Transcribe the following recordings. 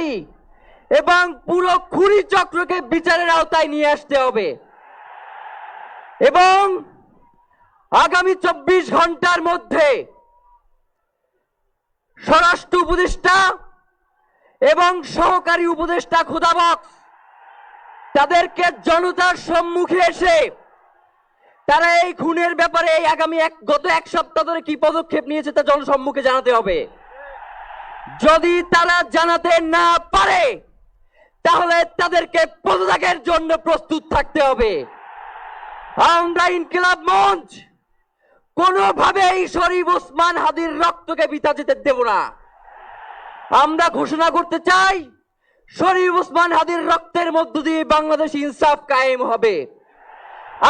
হত্যাকারী এবং পুরো খুনি চক্রকে বিচারের আওতায় নিয়ে আসতে হবে এবং আগামী 24 ঘন্টার মধ্যে স্বরাষ্ট্র উপদেষ্টা এবং সহকারী উপদেষ্টা খোদাবক্স তাদেরকে জনতার সম্মুখে এসে তারা এই খুনের ব্যাপারে গত এক সপ্তাহ ধরে কি পদক্ষেপ নিয়েছে তা জনসম্মুখে জানাতে হবে। যদি তারা জানাতে না পারে তাহলে তাদেরকে পদত্যাগের জন্য প্রস্তুত থাকতে হবে। আমরা ইনকিলাব মঞ্চ কোনোভাবেই শরীফ ওসমান হাদির রক্তকে বৃথা যেতে দেব না। আমরা ঘোষণা করতে চাই শরীফ ওসমান হাদির রক্তের মধ্য দিয়ে বাংলাদেশ ইনসাফ কায়েম হবে।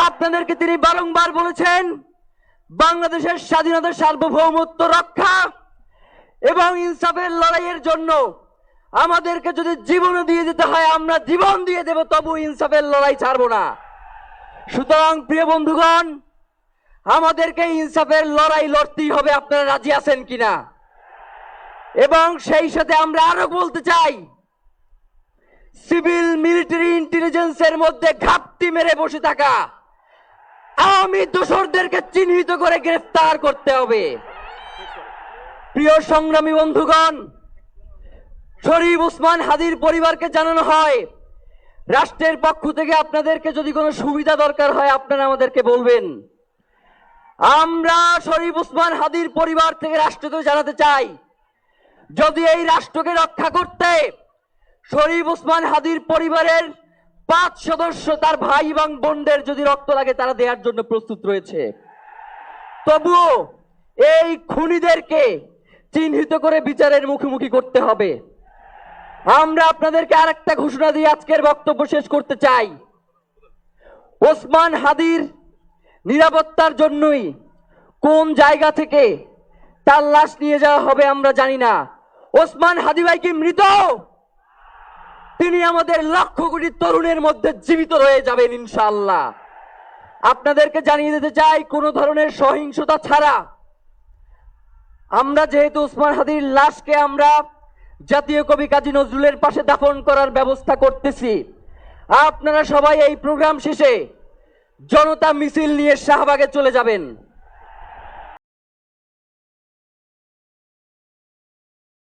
আপনাদেরকে তিনি বারংবার বলেছেন বাংলাদেশের স্বাধীনতা সার্বভৌমত্ব রক্ষা এবং ইনসাফের লড়াইয়ের জন্য আমাদেরকে যদি জীবন দিয়ে দিতে হয় আমরা জীবন দিয়ে দেব, তবু ইনসাফের লড়াই ছাড়বো না। সুতরাং প্রিয় বন্ধুগণ, আমাদেরকে ইনসাফের লড়াই লড়তেই হবে। আপনারা রাজি আছেন কিনা? এবং সেই সাথে আমরা আরো বলতে চাই সিভিল মিলিটারি ইন্টেলিজেন্সের মধ্যে ঘাপটি মেরে বসে থাকা আওয়ামী দোসরদেরকে চিহ্নিত করে গ্রেফতার করতে হবে। প্রিয় সংগ্রামী বন্ধুগণ, শরীফ ওসমান হাদির পরিবারকে জানানো হয় রাষ্ট্রের পক্ষ থেকে আপনাদেরকে যদি কোনো সুবিধা দরকার হয় আপনারা আমাদেরকে বলবেন। আমরা শরীফ ওসমান হাদির পরিবার থেকে রাষ্ট্রকে জানাতে চাই যদি এই রাষ্ট্রকে রক্ষা করতে শরীফ ওসমান হাদির পরিবারের 5 সদস্য তার ভাই এবং বোনদের যদি রক্ত লাগে তারা দেওয়ার জন্য প্রস্তুত রয়েছে, তবুও এই খুনিদেরকে চিহ্নিত করে বিচারের মুখোমুখি করতে হবে। আমরা আপনাদেরকে আরেকটা ঘোষণা দিয়ে আজকের বক্তব্য শেষ করতে চাই। ওসমান হাদির নিরাপত্তার জন্যই কোন জায়গা থেকে তার লাশ নিয়ে যাওয়া হবে আমরা জানি না। ওসমান হাদি ভাই কি মৃত? তিনি আমাদের লক্ষ কোটি তরুণের মধ্যে জীবিত রয়ে যাবেন ইনশাআল্লাহ। আপনাদেরকে জানিয়ে দিতে চাই কোন ধরনের সহিংসতা ছাড়া আমরা যেহেতু ওসমান হাদির লাশকে আমরা জাতীয় কবি কাজী নজরুলের পাশে দাফন করার ব্যবস্থা করতেছি, আপনারা সবাই এই প্রোগ্রাম শেষে জনতা মিছিল নিয়ে শাহবাগে চলে যাবেন।